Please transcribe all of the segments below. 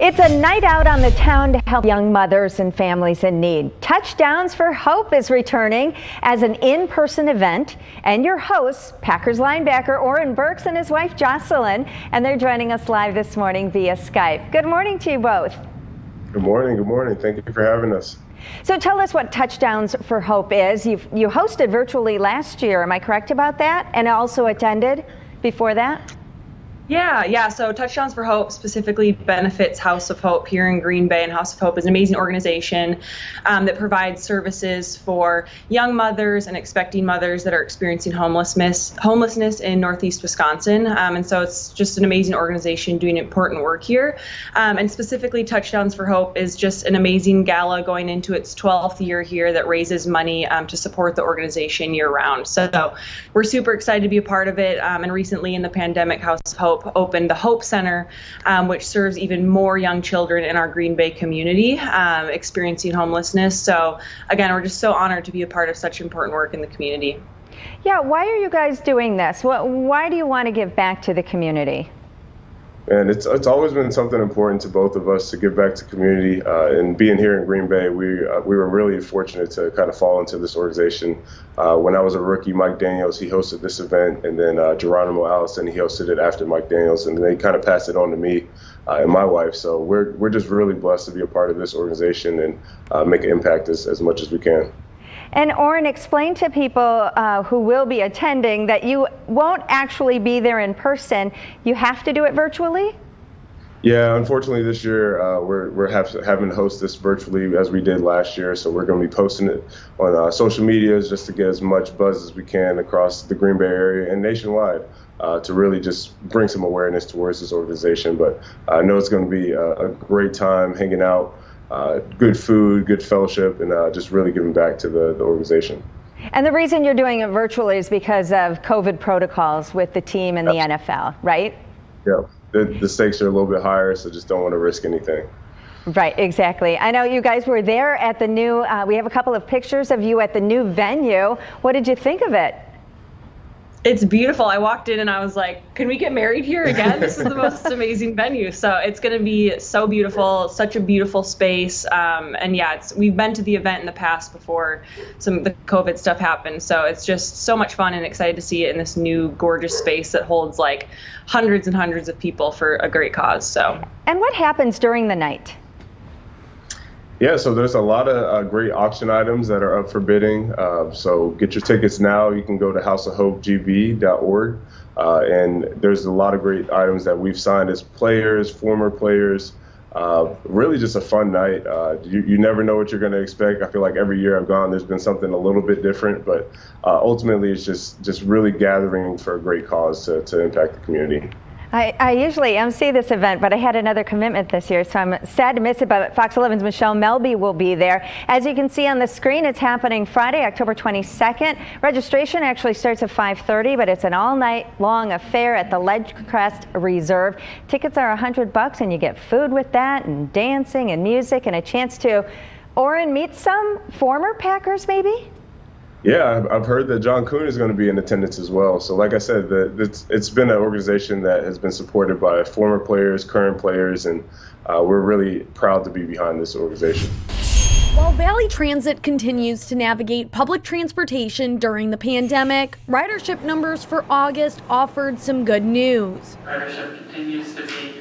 It's a night out on the town to help young mothers and families in need. Touchdowns for Hope is returning as an in-person event, and your hosts, Packers linebacker Oren Burks and his wife Jocelyn, and they're joining us live this morning via Skype. Good morning to you both. Good morning. Good morning. Thank you for having us. So tell us what Touchdowns for Hope is. You hosted virtually last year, am I correct about that? And also attended before that? Yeah. So Touchdowns for Hope specifically benefits House of Hope here in Greenbay, and House of Hope is an amazing organization that provides services for young mothers and expecting mothers that are experiencing homelessness in Northeast Wisconsin. And so it's just an amazing organization doing important work here. And specifically Touchdowns for Hope is just an amazing gala going into its 12th year here that raises money to support the organization year round. So we're super excited to be a part of it. And recently in the pandemic, House of Hope opened the Hope Center, which serves even more young children in our Green Bay community experiencing homelessness. So again, we're just so honored to be a part of such important work in the community. Yeah, why are you guys doing this? Why do you want to give back to the community? And it's always been something important to both of us to give back to community. And being here in Green Bay, we were really fortunate to kind of fall into this organization. When I was a rookie, Mike Daniels, he hosted this event, and then Geronimo Allison, he hosted it after Mike Daniels, and they kind of passed it on to me and my wife. So we're just really blessed to be a part of this organization and make an impact as much as we can. And Oren, explain to people who will be attending that you won't actually be there in person. You have to do it virtually? Yeah, unfortunately this year we're having to host this virtually as we did last year. So we're going to be posting it on social medias just to get as much buzz as we can across the Green Bay area and nationwide to really just bring some awareness towards this organization. But I know it's going to be a great time hanging out. Good food, good fellowship, and just really giving back to the organization. And the reason you're doing it virtually is because of COVID protocols with the team and the NFL, right? Yeah, the stakes are a little bit higher, so just don't want to risk anything. Right, exactly. I know you guys were there at the new, we have a couple of pictures of you at the new venue. What did you think of it? It's beautiful. I walked in and I was like, can we get married here again? This is the most amazing venue. So it's going to be so beautiful, such a beautiful space. And yeah, we've been to the event in the past before some of the COVID stuff happened. So it's just so much fun and excited to see it in this new gorgeous space that holds like hundreds and hundreds of people for a great cause. So. And what happens during the night? Yeah, so there's a lot of great auction items that are up for bidding. So get your tickets now. You can go to houseofhopegb.org. And there's a lot of great items that we've signed as players, former players. Really just a fun night. You never know what you're going to expect. I feel like every year I've gone, there's been something a little bit different. But ultimately, it's just really gathering for a great cause to impact the community. I usually MC this event, but I had another commitment this year, so I'm sad to miss it, but Fox 11's Michelle Melby will be there. As you can see on the screen, it's happening Friday, October 22nd. Registration actually starts at 5:30, but it's an all-night-long affair at the LedgeCrest Reserve. Tickets are $100, and you get food with that, and dancing and music, and a chance to, Oren, meet some former Packers, maybe? Yeah, I've heard that John Kuhn is going to be in attendance as well. So like I said, it's been an organization that has been supported by former players, current players, and we're really proud to be behind this organization. While Valley Transit continues to navigate public transportation during the pandemic, ridership numbers for August offered some good news. Ridership continues to be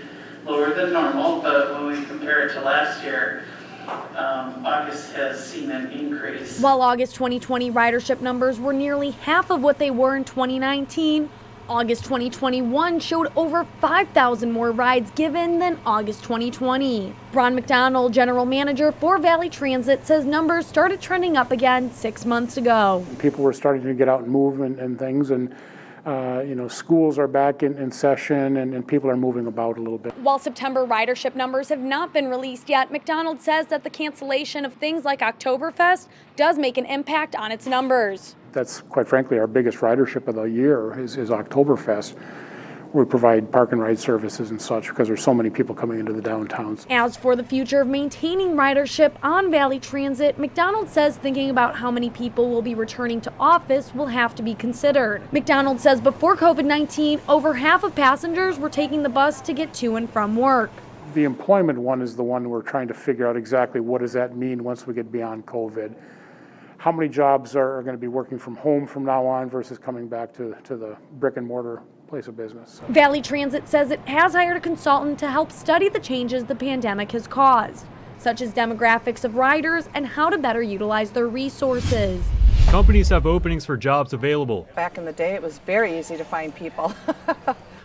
lower than normal, but when we compare it to last year, August has seen an increase. While August 2020 ridership numbers were nearly half of what they were in 2019, August 2021 showed over 5,000 more rides given than August 2020. Ron McDonald, general manager for Valley Transit, says numbers started trending up again 6 months ago. People were starting to get out and move and things, and schools are back in session and people are moving about a little bit. While September ridership numbers have not been released yet, McDonald says that the cancellation of things like Oktoberfest does make an impact on its numbers. That's quite frankly our biggest ridership of the year is Oktoberfest. We provide park and ride services and such because there's so many people coming into the downtowns. As for the future of maintaining ridership on Valley Transit, McDonald says thinking about how many people will be returning to office will have to be considered. McDonald says before COVID-19, over half of passengers were taking the bus to get to and from work. The employment one is the one we're trying to figure out exactly what does that mean once we get beyond COVID. How many jobs are going to be working from home from now on versus coming back to the brick and mortar place of business. Valley Transit says it has hired a consultant to help study the changes the pandemic has caused, such as demographics of riders and how to better utilize their resources. Companies have openings for jobs available. Back in the day, it was very easy to find people.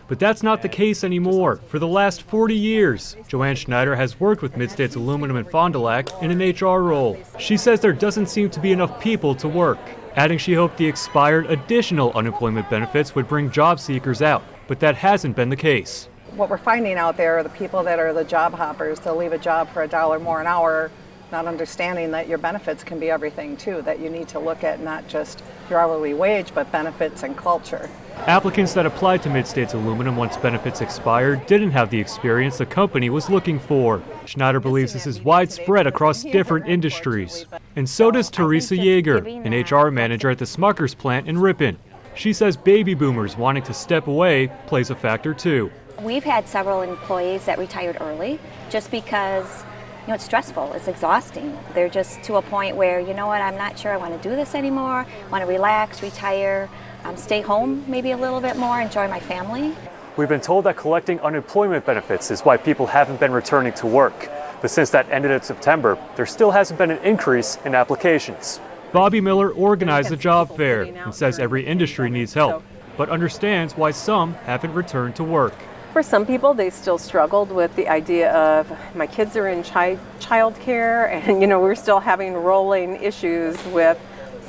But that's not the case anymore. For the last 40 years, Joanne Schneider has worked with Mid-States Aluminum in Fond du Lac in an HR role. She says there doesn't seem to be enough people to work, adding she hoped the expired additional unemployment benefits would bring job seekers out, but that hasn't been the case. What we're finding out there are the people that are the job hoppers. They'll leave a job for $1 more an hour, not understanding that your benefits can be everything too, that you need to look at not just your hourly wage, but benefits and culture. Applicants that applied to Mid-States Aluminum once benefits expired didn't have the experience the company was looking for. Schneider believes this is widespread across different industries. And so does Teresa Yeager, an HR manager at the Smuckers plant in Ripon. She says baby boomers wanting to step away plays a factor too. We've had several employees that retired early just because it's stressful, it's exhausting. They're just to a point where, you know what, I'm not sure I want to do this anymore, I want to relax, retire, stay home maybe a little bit more, enjoy my family. We've been told that collecting unemployment benefits is why people haven't been returning to work. But since that ended in September, there still hasn't been an increase in applications. Bobby Miller organized the job fair and says every industry needs help, but understands why some haven't returned to work. For some people, they still struggled with the idea of my kids are in child care, and we're still having rolling issues with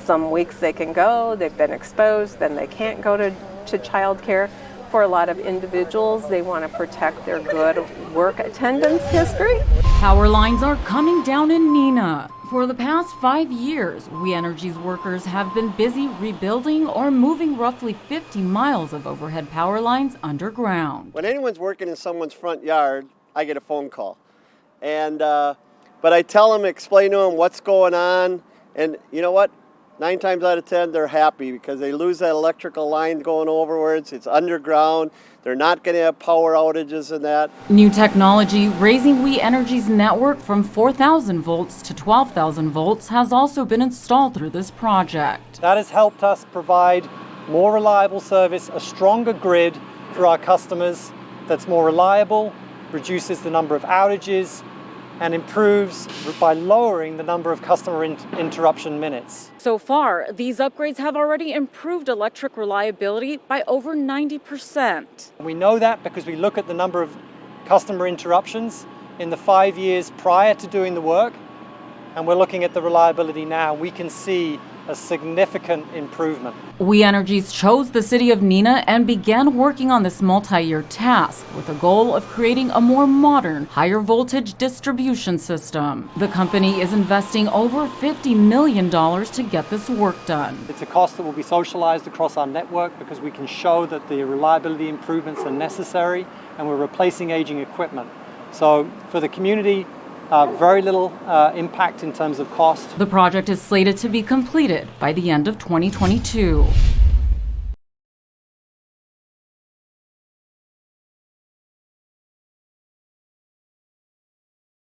some weeks they can go, they've been exposed, then they can't go to child care. For a lot of individuals, they want to protect their good work attendance history. Power lines are coming down in Neenah. For the past 5 years, We Energy's workers have been busy rebuilding or moving roughly 50 miles of overhead power lines underground. When anyone's working in someone's front yard, I get a phone call. But I tell them, explain to them what's going on, and you know what? 9 times out of 10, they're happy because they lose that electrical line going overwards. It's underground. They're not going to have power outages and that. New technology raising We Energy's network from 4,000 volts to 12,000 volts has also been installed through this project. That has helped us provide more reliable service, a stronger grid for our customers that's more reliable, reduces the number of outages, and improves by lowering the number of customer interruption minutes. So far, these upgrades have already improved electric reliability by over 90%. We know that because we look at the number of customer interruptions in the 5 years prior to doing the work, and we're looking at the reliability now. We can see a significant improvement. We Energies chose the city of Neenah and began working on this multi-year task with the goal of creating a more modern, higher voltage distribution system. The company is investing over $50 million to get this work done. It's a cost that will be socialized across our network because we can show that the reliability improvements are necessary and we're replacing aging equipment. So for the community, very little impact in terms of cost. The project is slated to be completed by the end of 2022.